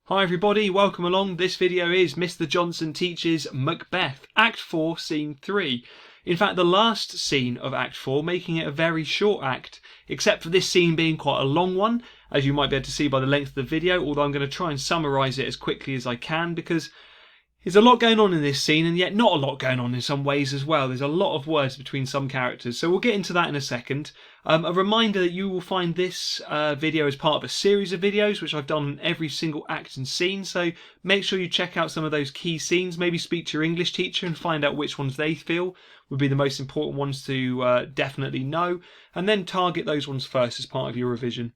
Hi everybody, welcome along. This video is Mr. Johnson teaches Macbeth, Act 4, Scene 3. In fact, the last scene of Act 4, making it a very short act, except for this scene being quite a long one, as you might be able to see by the length of the video, although I'm going to try and summarise it as quickly as I can because there's a lot going on in this scene and yet not a lot going on in some ways as well. There's a lot of words between some characters, so we'll get into that in a second. A reminder that you will find this video as part of a series of videos which I've done on every single act and scene, so make sure you check out some of those key scenes, maybe speak to your English teacher and find out which ones they feel would be the most important ones to definitely know, and then target those ones first as part of your revision.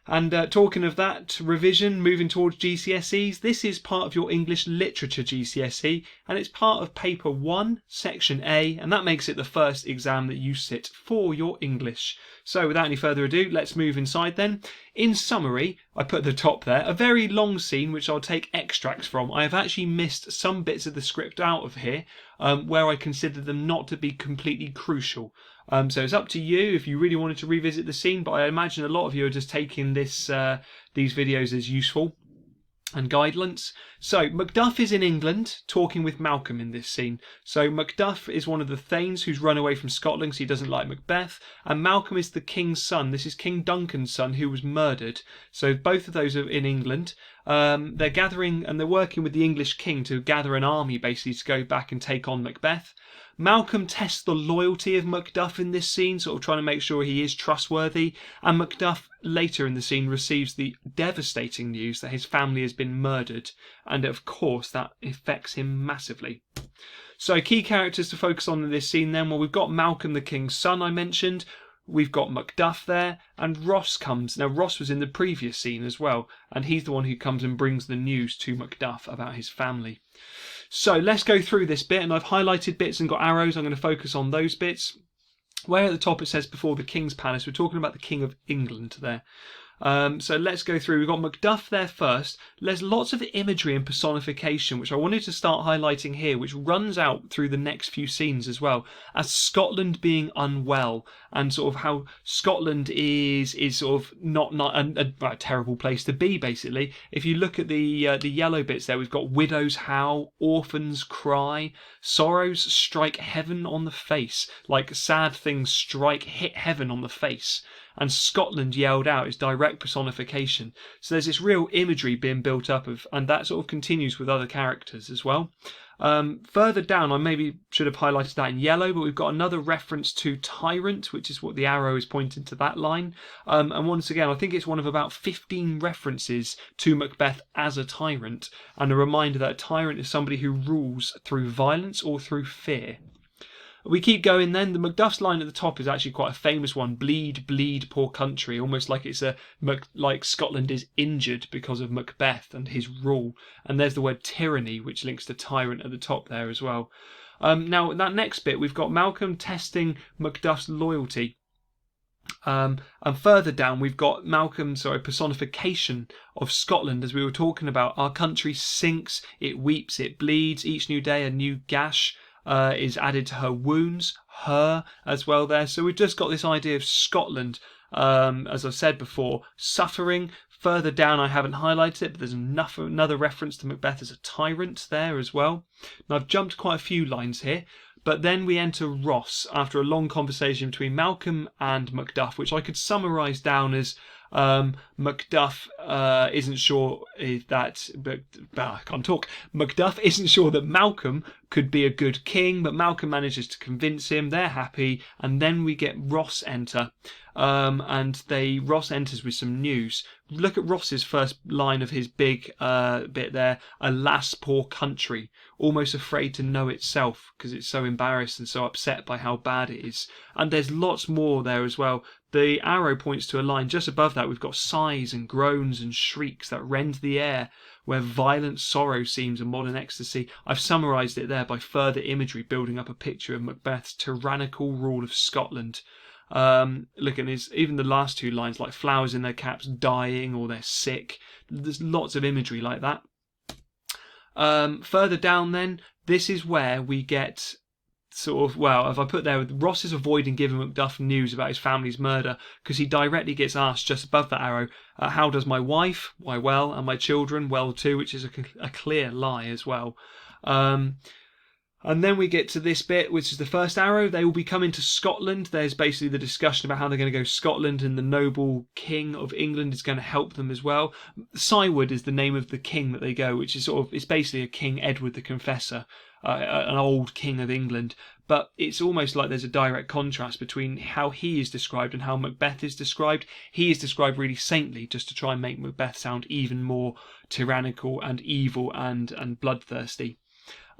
And talking of that revision, moving towards GCSEs, this is part of your English Literature GCSE and it's part of Paper 1, Section A, and that makes it the first exam that you sit for your English. So without any further ado, let's move inside then. In summary, I put at the top there a very long scene which I'll take extracts from. I have actually missed some bits of the script out of here where I consider them not to be completely crucial. So it's up to you if you really wanted to revisit the scene, but I imagine a lot of you are just taking these videos as useful and guidance. So Macduff is in England talking with Malcolm in this scene. So Macduff is one of the Thanes who's run away from Scotland because he doesn't like Macbeth, and Malcolm is the king's son. This is King Duncan's son who was murdered. So both of those are in England. They're gathering and they're working with the English king to gather an army basically to go back and take on Macbeth. Malcolm tests the loyalty of Macduff in this scene, sort of trying to make sure he is trustworthy, and Macduff later in the scene receives the devastating news that his family has been murdered, and of course that affects him massively. So key characters to focus on in this scene then, well, we've got Malcolm the king's son I mentioned, we've got Macduff there, and Ross comes. Now Ross was in the previous scene as well, and he's the one who comes and brings the news to Macduff about his family. So let's go through this bit, and I've highlighted bits and got arrows. I'm going to focus on those bits. Where at the top it says before the King's Palace, we're talking about the King of England there. So let's go through. We've got Macduff there first. There's lots of imagery and personification, which I wanted to start highlighting here, which runs out through the next few scenes as well, as Scotland being unwell and sort of how Scotland is sort of not a terrible place to be, basically. If you look at the yellow bits there, we've got widows howl, orphans cry, sorrows strike heaven on the face, like sad things hit heaven on the face. And Scotland yelled out is direct personification. So there's this real imagery being built up of, and that sort of continues with other characters as well. Further down, I maybe should have highlighted that in yellow, but we've got another reference to tyrant, which is what the arrow is pointing to that line. And once again, I think it's one of about 15 references to Macbeth as a tyrant, and a reminder that a tyrant is somebody who rules through violence or through fear. We keep going then. The Macduff's line at the top is actually quite a famous one. Bleed, bleed, poor country. Almost like it's like Scotland is injured because of Macbeth and his rule. And there's the word tyranny, which links to tyrant at the top there as well. Now, that next bit, we've got Malcolm testing Macduff's loyalty. And further down, we've got Malcolm's personification of Scotland, as we were talking about. Our country sinks, it weeps, it bleeds. Each new day, a new gash is added to her wounds, her as well there. So we've just got this idea of Scotland, as I've said before, suffering. Further down, I haven't highlighted it, but there's another reference to Macbeth as a tyrant there as well. Now I've jumped quite a few lines here, but then we enter Ross after a long conversation between Malcolm and Macduff, which I could summarise down as Macduff isn't sure Macduff isn't sure that Malcolm could be a good king, but Malcolm manages to convince him. They're happy, and then we get Ross enter, and Ross enters with some news. Look at Ross's first line of his big bit there. Alas, poor country, almost afraid to know itself because it's so embarrassed and so upset by how bad it is. And there's lots more there as well. The arrow points to a line just above that. We've got sighs and groans and shrieks that rend the air, where violent sorrow seems a modern ecstasy. I've summarised it there by further imagery building up a picture of Macbeth's tyrannical rule of Scotland. Look at this, even the last two lines, like flowers in their caps dying or they're sick. There's lots of imagery like that. Further down then, this is where we get sort of, well, if I put there, Ross is avoiding giving Macduff news about his family's murder because he directly gets asked just above that arrow, how does my wife? Why, well, and my children? Well, too, which is a clear lie as well. And then we get to this bit, which is the first arrow. They will be coming to Scotland. There's basically the discussion about how they're going to go to Scotland, and the noble king of England is going to help them as well. Siward is the name of the king that they go, which is it's basically a King Edward the Confessor, an old king of England. But it's almost like there's a direct contrast between how he is described and how Macbeth is described. He is described really saintly, just to try and make Macbeth sound even more tyrannical and evil and bloodthirsty.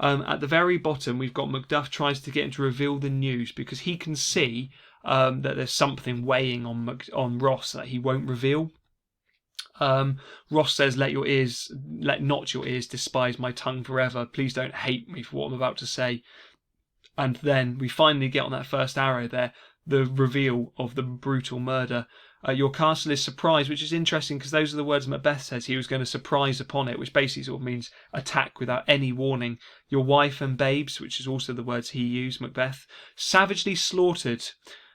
At the very bottom, we've got Macduff tries to get him to reveal the news because he can see that there's something weighing on Ross that he won't reveal. Ross says, let not your ears despise my tongue forever. Please don't hate me for what I'm about to say. And then we finally get on that first arrow there, the reveal of the brutal murder. Your castle is surprised, which is interesting because those are the words Macbeth says he was going to surprise upon it, which basically sort of means attack without any warning. Your wife and babes, which is also the words he used, Macbeth, savagely slaughtered.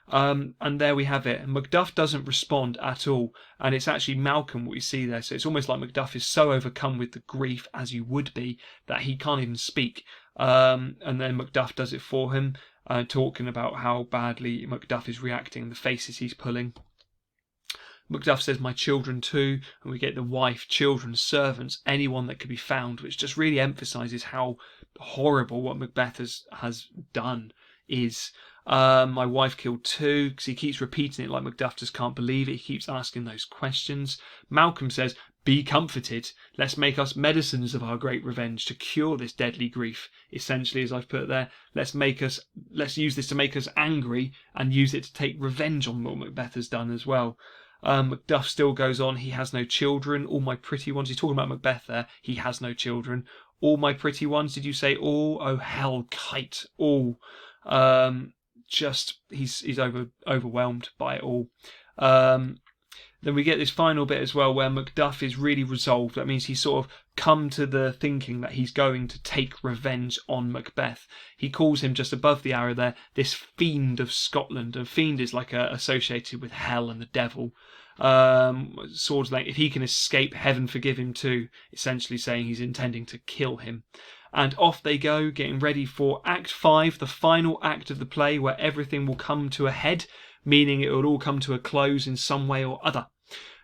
And there we have it. Macduff doesn't respond at all, and it's actually Malcolm what we see there. So it's almost like Macduff is so overcome with the grief, as you would be, that he can't even speak. And then Macduff does it for him, talking about how badly Macduff is reacting, the faces he's pulling. Macduff says, my children too, and we get the wife, children, servants, anyone that could be found, which just really emphasises how horrible what Macbeth has done is. My wife killed too, because he keeps repeating it like Macduff just can't believe it. He keeps asking those questions. Malcolm says, be comforted. Let's make us medicines of our great revenge to cure this deadly grief. Essentially, as I've put there, let's use this to make us angry and use it to take revenge on what Macbeth has done as well. Macduff still goes on. He has no children. All my pretty ones. He's talking about Macbeth there. He has no children. All my pretty ones. Did you say all? Oh hell, kite. All. He's overwhelmed by it all. Then we get this final bit as well where Macduff is really resolved. That means he's sort of come to the thinking that he's going to take revenge on Macbeth. He calls him just above the arrow there, this fiend of Scotland. And fiend is like associated with hell and the devil. Swords like, if he can escape, heaven forgive him too. Essentially saying he's intending to kill him. And off they go, getting ready for Act 5, the final act of the play where everything will come to a head, meaning it will all come to a close in some way or other.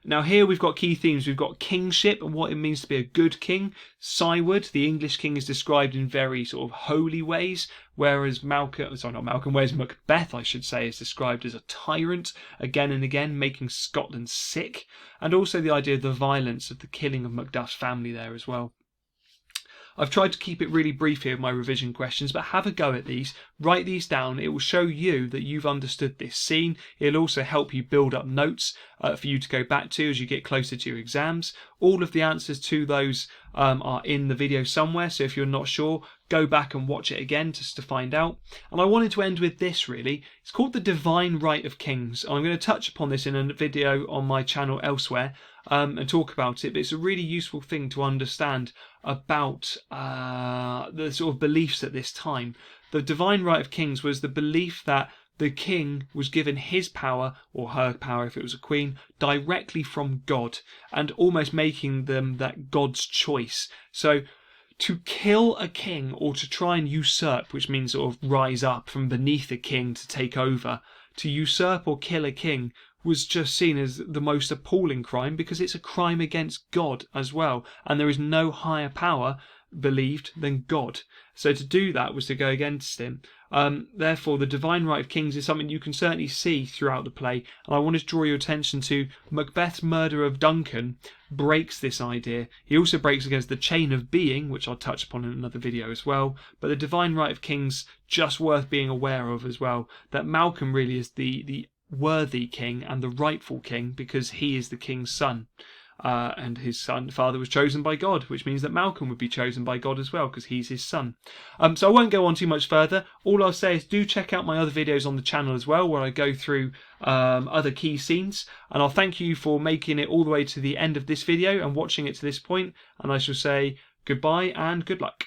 Now here we've got key themes. We've got kingship and what it means to be a good king. Siward, the English king, is described in very sort of holy ways, whereas whereas Macbeth, I should say, is described as a tyrant again and again, making Scotland sick. And also the idea of the violence of the killing of Macduff's family there as well. I've tried to keep it really brief here with my revision questions, but have a go at these. Write these down. It will show you that you've understood this scene. It'll also help you build up notes for you to go back to as you get closer to your exams. All of the answers to those are in the video somewhere, so if you're not sure, go back and watch it again just to find out. And I wanted to end with this really. It's called The Divine Right of Kings. I'm going to touch upon this in a video on my channel elsewhere and talk about it, but it's a really useful thing to understand about the sort of beliefs at this time. The divine right of kings was the belief that the king was given his power, or her power if it was a queen, directly from God, and almost making them that God's choice. So to kill a king or to try and usurp, which means sort of rise up from beneath a king to take over, to usurp or kill a king was just seen as the most appalling crime because it's a crime against God as well, and there is no higher power believed than God. So to do that was to go against him. Therefore, the divine right of kings is something you can certainly see throughout the play, and I want to draw your attention to Macbeth's murder of Duncan breaks this idea. He also breaks against the chain of being, which I'll touch upon in another video as well, but the divine right of kings just worth being aware of as well, that Malcolm really is the worthy king and the rightful king because he is the king's son. And his father was chosen by God, which means that Malcolm would be chosen by God as well because he's his son. So I won't go on too much further. All I'll say is do check out my other videos on the channel as well where I go through other key scenes, and I'll thank you for making it all the way to the end of this video and watching it to this point, and I shall say goodbye and good luck.